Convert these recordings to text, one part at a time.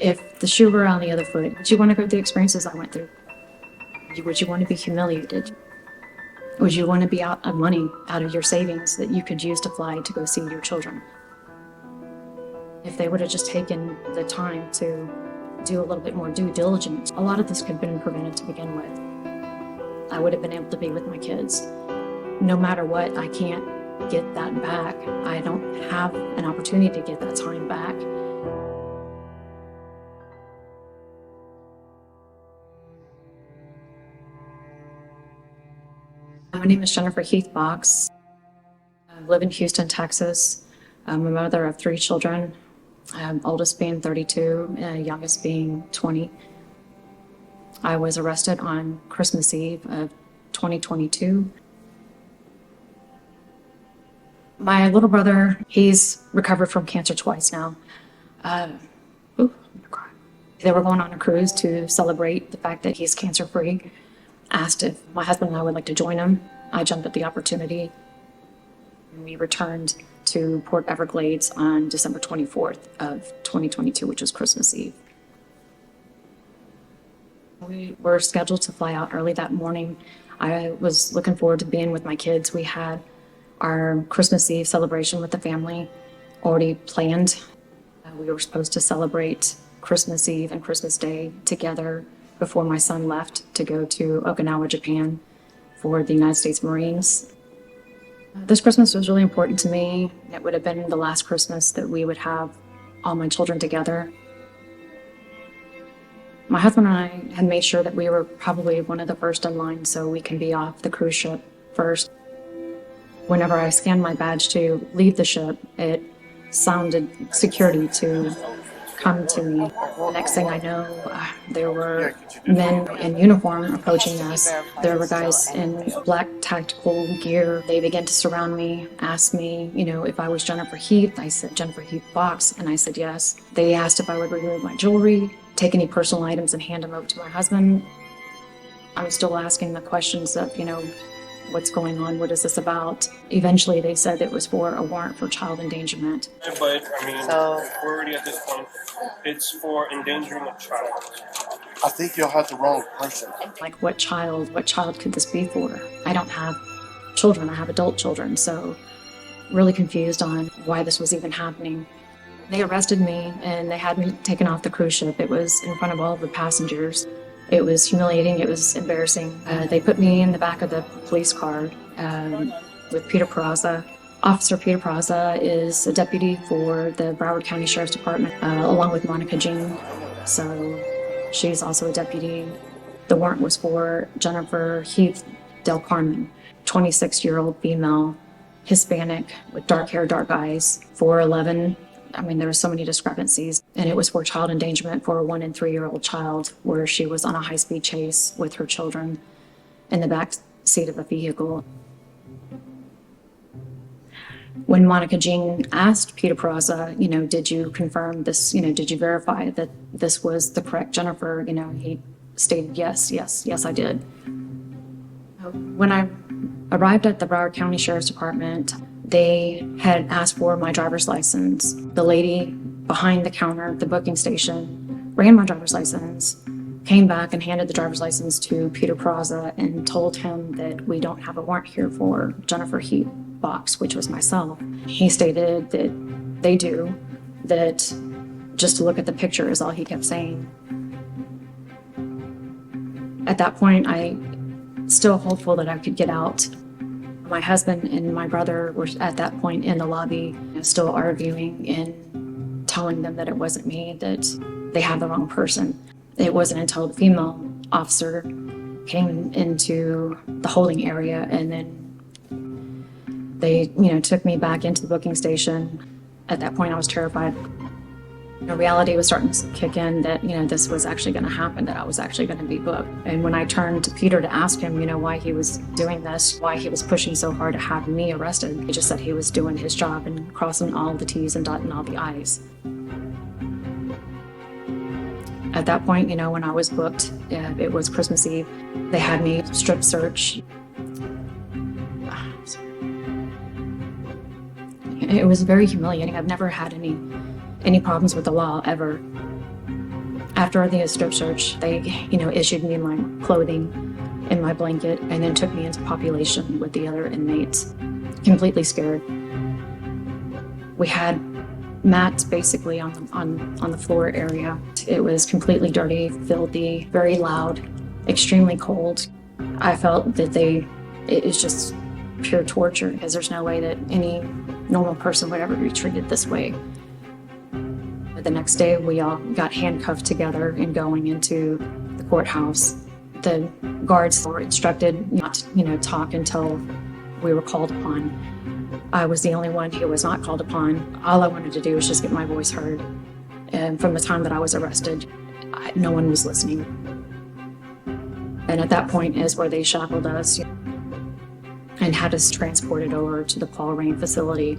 If the shoe were on the other foot, would you want to go through the experiences I went through? Would you want to be humiliated? Would you want to be out of money, out of your savings that you could use to fly to go see your children? If they would have just taken the time to do a little bit more due diligence, a lot of this could have been prevented to begin with. I would have been able to be with my kids. No matter what, I can't get that back. I don't have an opportunity to get that time back. My name is Jennifer Heath Box. I live in Houston, Texas. I'm a mother of 3 children, oldest being 32, youngest being 20. I was arrested on Christmas Eve of 2022. My little brother, he's recovered from cancer twice now. I'm gonna cry. They were going on a cruise to celebrate the fact that he's cancer-free. Asked if my husband and I would like to join him. I jumped at the opportunity. We returned to Port Everglades on December 24th of 2022, which was Christmas Eve. We were scheduled to fly out early that morning. I was looking forward to being with my kids. We had our Christmas Eve celebration with the family already planned. We were supposed to celebrate Christmas Eve and Christmas Day together before my son left to go to Okinawa, Japan for the United States Marines. This Christmas was really important to me. It would have been the last Christmas that we would have all my children together. My husband and I had made sure that we were probably one of the first in line so we can be off the cruise ship first. Whenever I scanned my badge to leave the ship, it sounded security to come to me. The next thing I know, there were men in uniform approaching us. There were guys in black tactical gear. They began to surround me, asked me, if I was Jennifer Heath. I said, Jennifer Heath Box, and I said yes. They asked if I would remove my jewelry, take any personal items and hand them over to my husband. I'm still asking the questions of, what's going on? What is this about? Eventually, they said it was for a warrant for child endangerment. But, we're already at this point. It's for endangering a child. I think you'll have the wrong person. Like, what child could this be for? I don't have children. I have adult children, so really confused on why this was even happening. They arrested me, and they had me taken off the cruise ship. It was in front of all of the passengers. It was humiliating. It was embarrassing. They put me in the back of the police car with Peter Peraza. Officer Peter Peraza is a deputy for the Broward County Sheriff's Department, along with Monica Jean. So she's also a deputy. The warrant was for Jennifer Heath Del Carmen, 26-year-old female, Hispanic, with dark hair, dark eyes, 4'11". There were so many discrepancies, and it was for child endangerment for a 1 and 3-year-old child, where she was on a high-speed chase with her children in the back seat of a vehicle. When Monica Jean asked Peter Peraza, did you confirm this, did you verify that this was the correct Jennifer, he stated, yes, I did. When I arrived at the Broward County Sheriff's Department, they had asked for my driver's license. The lady behind the counter at the booking station ran my driver's license, came back and handed the driver's license to Peter Peraza and told him that we don't have a warrant here for Jennifer Heath Box, which was myself. He stated that they do, that just to look at the picture is all he kept saying. At that point, I still hopeful that I could get out. My husband and my brother were at that point in the lobby, still arguing and telling them that it wasn't me, that they had the wrong person. It wasn't until the female officer came into the holding area, and then they, took me back into the booking station. At that point, I was terrified. Reality was starting to kick in that, this was actually going to happen, that I was actually going to be booked. And when I turned to Peter to ask him, why he was doing this, why he was pushing so hard to have me arrested, he just said he was doing his job and crossing all the T's and dotting all the I's. At that point, when I was booked, it was Christmas Eve. They had me strip search. It was very humiliating. I've never had any problems with the law ever. After the strip search, they, issued me my clothing and my blanket and then took me into population with the other inmates, completely scared. We had mats basically on the floor area. It was completely dirty, filthy, very loud, extremely cold. I felt that it was just pure torture because there's no way that any normal person would ever be treated this way. The next day, we all got handcuffed together and going into the courthouse. The guards were instructed not to, talk until we were called upon. I was the only one who was not called upon. All I wanted to do was just get my voice heard. And from the time that I was arrested, no one was listening. And at that point is where they shackled us and had us transported over to the Paul Rain facility.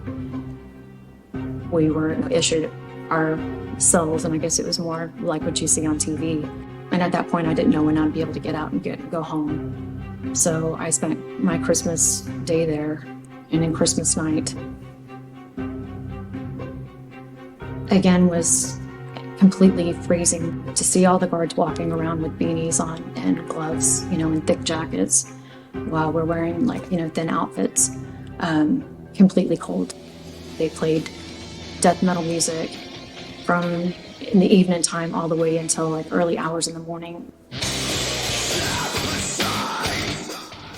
We were issued our cells, and I guess it was more like what you see on TV. And at that point, I didn't know when I'd be able to get out and go home. So I spent my Christmas day there, and then Christmas night again was completely freezing. To see all the guards walking around with beanies on and gloves, and thick jackets, while we're wearing thin outfits, completely cold. They played death metal music from in the evening time all the way until early hours in the morning.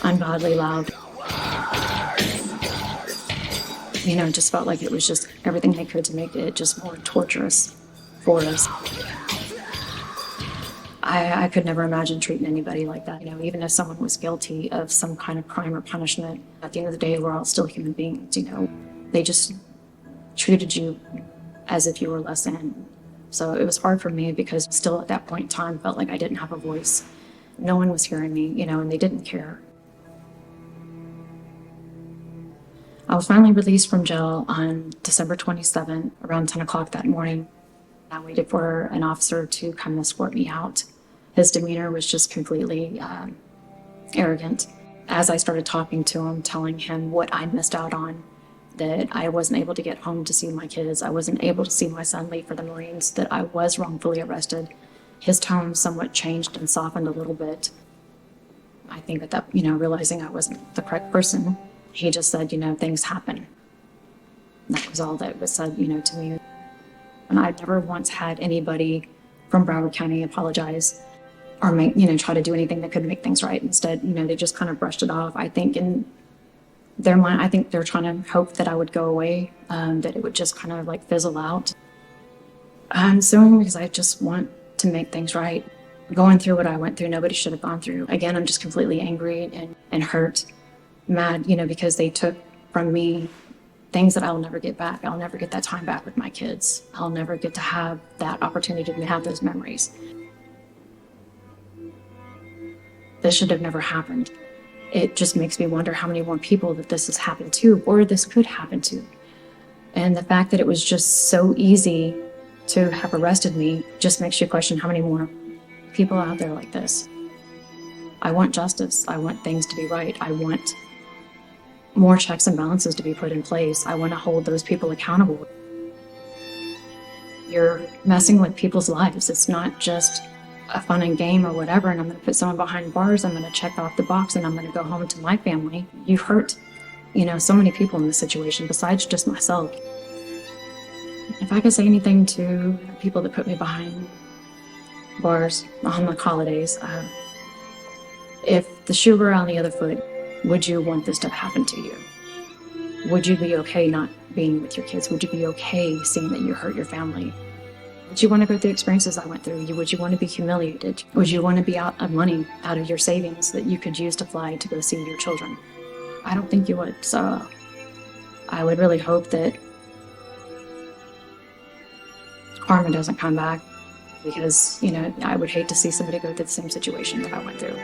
Ungodly loud. It just felt like it was just everything they could to make it just more torturous for us. I could never imagine treating anybody like that. Even if someone was guilty of some kind of crime or punishment, at the end of the day, we're all still human beings. They just treated you as if you were less than. So it was hard for me because still at that point in time, felt like I didn't have a voice. No one was hearing me, and they didn't care. I was finally released from jail on December 27th, around 10 o'clock that morning. I waited for an officer to come escort me out. His demeanor was just completely arrogant. As I started talking to him, telling him what I'd missed out on, that I wasn't able to get home to see my kids, I wasn't able to see my son leave for the Marines, that I was wrongfully arrested, his tone somewhat changed and softened a little bit. I think at that, realizing I wasn't the correct person, he just said, things happen. That was all that was said, to me. And I've never once had anybody from Broward County apologize or try to do anything that could make things right. Instead, they just kind of brushed it off. I think in their mind, I think they're trying to hope that I would go away, that it would just kind of fizzle out. I'm suing because I just want to make things right. Going through what I went through, nobody should have gone through. Again, I'm just completely angry and hurt, mad, because they took from me things that I'll never get back. I'll never get that time back with my kids. I'll never get to have that opportunity to have those memories. This should have never happened. It just makes me wonder how many more people that this has happened to, or this could happen to. And the fact that it was just so easy to have arrested me just makes you question how many more people out there like this. I want justice. I want things to be right. I want more checks and balances to be put in place. I want to hold those people accountable. You're messing with people's lives. It's not just a fun and game or whatever, and I'm going to put someone behind bars, I'm going to check off the box, and I'm going to go home to my family. You hurt, so many people in this situation besides just myself. If I could say anything to people that put me behind bars on the holidays, if the shoe were on the other foot, would you want this to happen to you? Would you be okay not being with your kids? Would you be okay seeing that you hurt your family? Would you want to go through the experiences I went through? Would you want to be humiliated? Would you want to be out of money, out of your savings that you could use to fly to go see your children? I don't think you would. So I would really hope that karma doesn't come back, because, I would hate to see somebody go through the same situation that I went through.